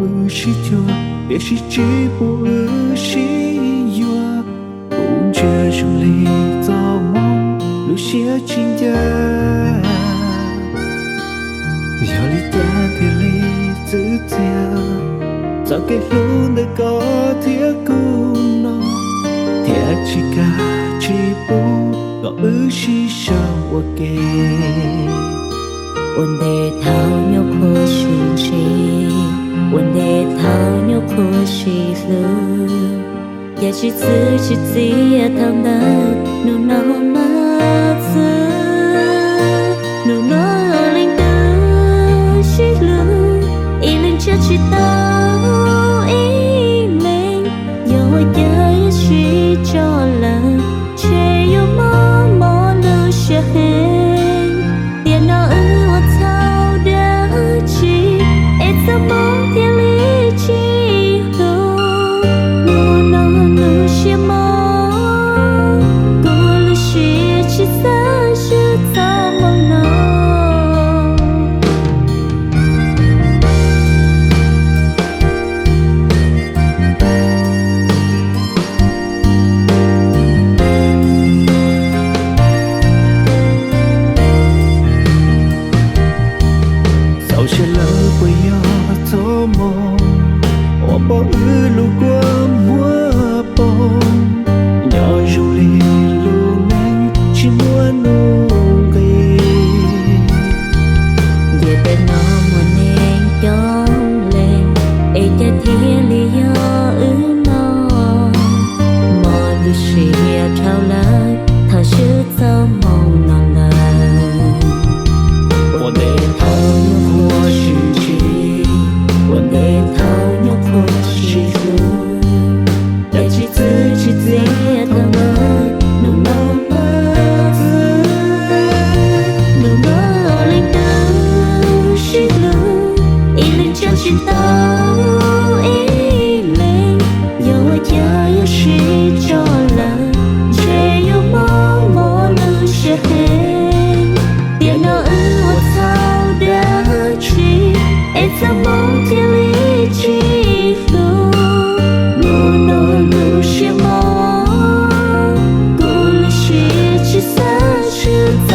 ư shi chua để shi chi bu ư shi yua cũng chưa dùng lý do mong lúc xia chính gia giờ lý ta thì lý giữ theo giờ cái luôn để có thiết cung nó thiệt chỉ cả chỉ bu có ư shi sao ok 问题头鸟可是谁？问题头鸟可是路？也许自己也懂得，努那么子，努那领的是路，一领就知道一领，有我也许着了，却又默默流下黑。 怎么天理记录？我那路些梦，过了十七30怎么能？早些了不要。 做梦，我把雨路过摸碰，要用力路能去摸努力。别被那么难用力，一点天里有雨浓，莫路是要超了，他是做梦难了。我得头有或许去。 我的头扭破是路，要去自己最疼的努那么子，努那领的是路，一领就知道一领，有我也有试着了，却又默默流下黑，别那我操的去，怎么？ 天理记录，路那路些梦，过了17、30。